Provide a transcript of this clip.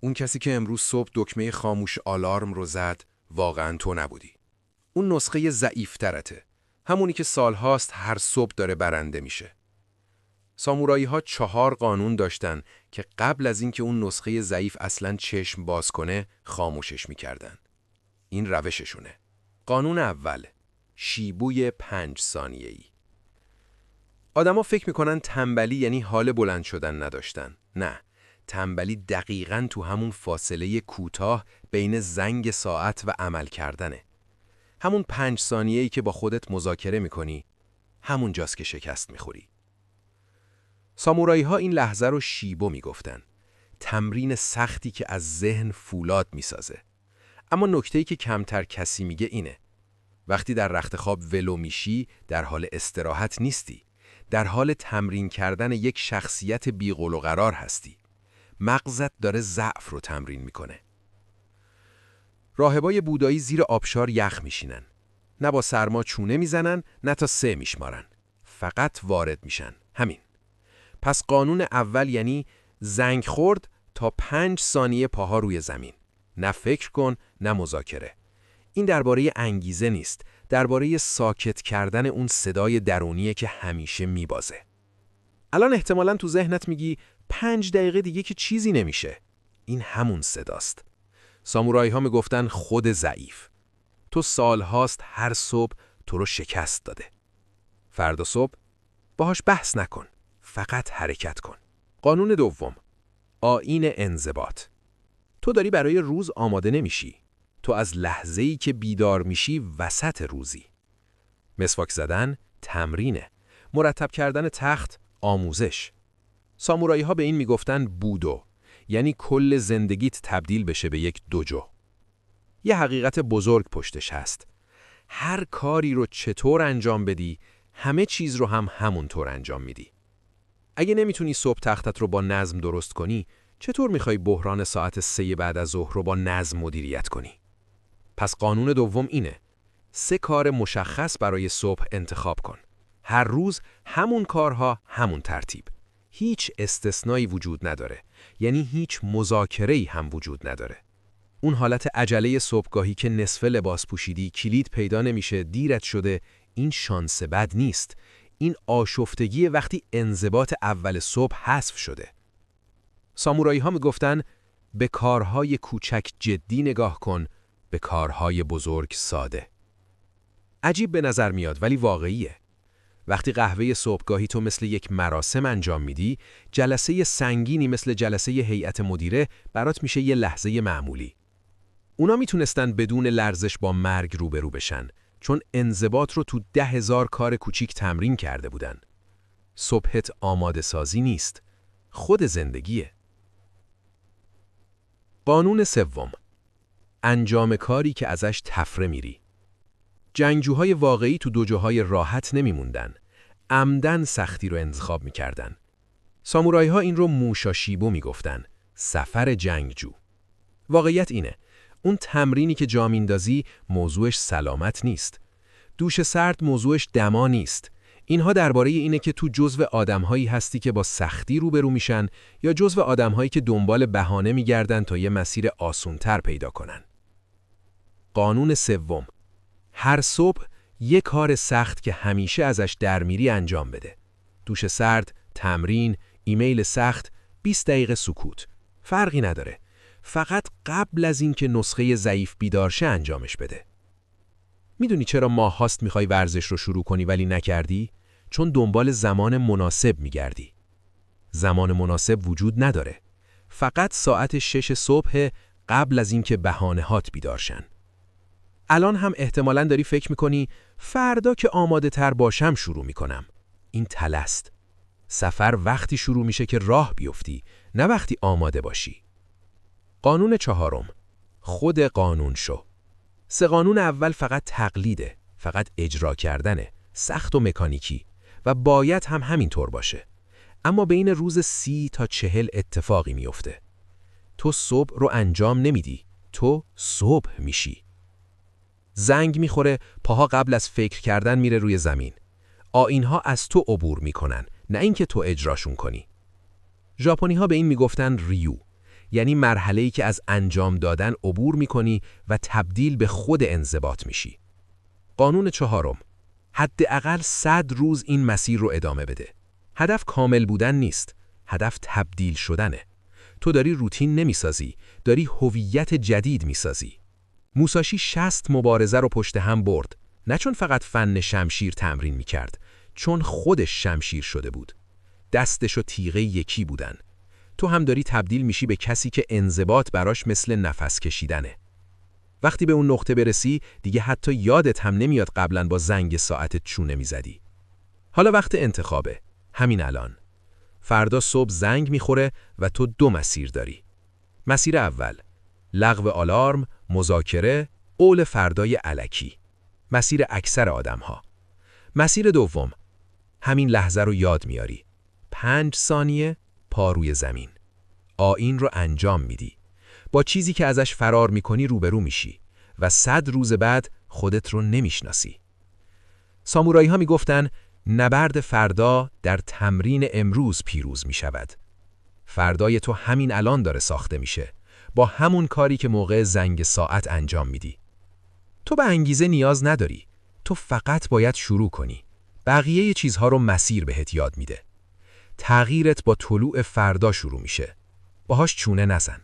اون کسی که امروز صبح دکمه خاموش آلارم رو زد واقعاً تو نبودی. اون نسخه ضعیف‌ترته. همونی که سالهاست هر صبح داره برنده میشه. سامورایی‌ها 4 قانون داشتن که قبل از اینکه اون نسخه ضعیف اصلاً چشم باز کنه خاموشش میکردن. این روششونه. قانون اول، شیبوی 5 ثانیه‌ای. آدما فکر میکنن تنبلی یعنی حال بلند شدن نداشتن. نه، تنبلی دقیقاً تو همون فاصله کوتاه بین زنگ ساعت و عمل کردنه. همون 5 ثانیه‌ای که با خودت مذاکره میکنی، همون جاست که شکست میخوری. سامورایی‌ها این لحظه رو شیبو میگفتن. تمرین سختی که از ذهن فولاد میسازه. اما نکته‌ای که کمتر کسی میگه اینه. وقتی در رخت خواب ولو میشی، در حال استراحت نیستی. در حال تمرین کردن یک شخصیت بی‌قول و قرار هستی. مغزت داره ضعف رو تمرین میکنه. راهبای بودایی زیر آبشار یخ میشینن. نه با سرما چونه میزنن، نه تا 3 میشمارن. فقط وارد میشن. همین. پس قانون اول یعنی زنگ خورد تا 5 ثانیه پاها روی زمین. نه فکر کن، نه مذاکره. این درباره انگیزه نیست، درباره ساکت کردن اون صدای درونیه که همیشه میبازه. الان احتمالاً تو ذهنت میگی 5 دقیقه دیگه که چیزی نمیشه. این همون صداست. سامورایی ها میگفتن خود ضعیف. تو سالهاست هر صبح تو رو شکست داده. فردا صبح باهاش بحث نکن. فقط حرکت کن. قانون دوم، آیین انضباط. تو داری برای روز آماده نمیشی. تو از لحظه‌ای که بیدار میشی وسط روزی. مسواک زدن تمرینه. مرتب کردن تخت آموزش. سامورایی ها به این میگفتن بودو، یعنی کل زندگیت تبدیل بشه به یک دوجو. یه حقیقت بزرگ پشتش هست. هر کاری رو چطور انجام بدی، همه چیز رو هم همونطور انجام میدی. اگه نمیتونی صبح تختت رو با نظم درست کنی، چطور میخوای بحران ساعت 3 بعد از ظهر رو با نظم مدیریت کنی؟ پس قانون دوم اینه. 3 کار مشخص برای صبح انتخاب کن. هر روز همون کارها همون ترتیب. هیچ استثنایی وجود نداره. یعنی هیچ مذاکره‌ای هم وجود نداره. اون حالت عجله صبحگاهی که نصف لباس پوشیدی، کلید پیدا نمیشه، دیرت شده، این شانس بد نیست. این آشفتگی وقتی انضباط اول صبح حذف شده. سامورایی ها میگفتن به کارهای کوچک جدی نگاه کن، به کارهای بزرگ ساده. عجیب به نظر میاد ولی واقعیه. وقتی قهوه صبحگاهی تو مثل یک مراسم انجام میدی، جلسه سنگینی مثل جلسه هیئت مدیره برات میشه یه لحظه معمولی. اونا میتونستن بدون لرزش با مرگ روبرو بشن، چون انضباط رو تو 10,000 کار کوچیک تمرین کرده بودن. صبحت آماده سازی نیست، خود زندگیه. قانون سوم، انجام کاری که ازش تفره میری. جنگجوهای واقعی تو دوجوهای راحت نمیموندن. عمدن سختی رو انتخاب میکردن. سامورایی ها این رو موشاشیبو میگفتن. سفر جنگجو. واقعیت اینه. اون تمرینی که جا میندازی موضوعش سلامت نیست. دوش سرد موضوعش دما نیست. اینها درباره اینه که تو جزو آدمهایی هستی که با سختی روبرو میشن یا جزو آدمهایی که دنبال بهانه میگردن تا یه مسیر آسونتر پیدا کنن. قانون سوم، هر صبح یک کار سخت که همیشه ازش درمیری انجام بده. دوش سرد، تمرین، ایمیل سخت، 20 دقیقه سکوت. فرقی نداره. فقط قبل از این که نسخه ضعیف بیدار شه انجامش بده. میدونی چرا ماه هاست میخوای ورزش رو شروع کنی ولی نکردی؟ چون دنبال زمان مناسب میگردی. زمان مناسب وجود نداره. فقط ساعت 6 صبح قبل از این که بهانه‌هات بیدار شن. الان هم احتمالاً داری فکر میکنی فردا که آماده تر باشم شروع میکنم. این تلست. سفر وقتی شروع میشه که راه بیفتی، نه وقتی آماده باشی. قانون چهارم، خود قانون شو. 3 قانون اول فقط تقلیده، فقط اجرا کردنه، سخت و مکانیکی و باید هم همینطور باشه. اما بین روز 30 تا 40 اتفاقی میفته. تو صبح رو انجام نمیدی، تو صبح میشی. زنگ میخوره، پاها قبل از فکر کردن میره روی زمین. آیین‌ها از تو عبور میکنن، نه اینکه تو اجراشون کنی. ژاپنی‌ها به این میگفتن ریو، یعنی مرحله‌ای که از انجام دادن عبور می‌کنی و تبدیل به خود انضباط میشی. قانون چهارم، حداقل 100 روز این مسیر رو ادامه بده. هدف کامل بودن نیست، هدف تبدیل شدنه. تو داری روتین نمیسازی، داری هویت جدید میسازی. موساشی 60 مبارزه رو پشت هم برد، نه چون فقط فن شمشیر تمرین میکرد، چون خودش شمشیر شده بود. دستش و تیغه یکی بودن. تو هم داری تبدیل میشی به کسی که انضباط براش مثل نفس کشیدنه. وقتی به اون نقطه برسی، دیگه حتی یادت هم نمیاد قبلا با زنگ ساعتت چونه میزدی. حالا وقت انتخابه، همین الان. فردا صبح زنگ میخوره و تو 2 مسیر داری. مسیر اول، لغو آلارم، مذاکره، قول فردای الکی. مسیر اکثر آدم‌ها. مسیر دوم، همین لحظه رو یاد میاری. 5 ثانیه پا روی زمین. آیین رو انجام میدی. با چیزی که ازش فرار میکنی روبرو میشی و 100 روز بعد خودت رو نمیشناسی. سامورایی ها میگفتن نبرد فردا در تمرین امروز پیروز میشود. فردای تو همین الان داره ساخته میشه، با همون کاری که موقع زنگ ساعت انجام میدی. تو به انگیزه نیاز نداری، تو فقط باید شروع کنی. بقیه چیزها رو مسیر بهت یاد میده. تغییرت با طلوع فردا شروع میشه. باهاش چونه نزن.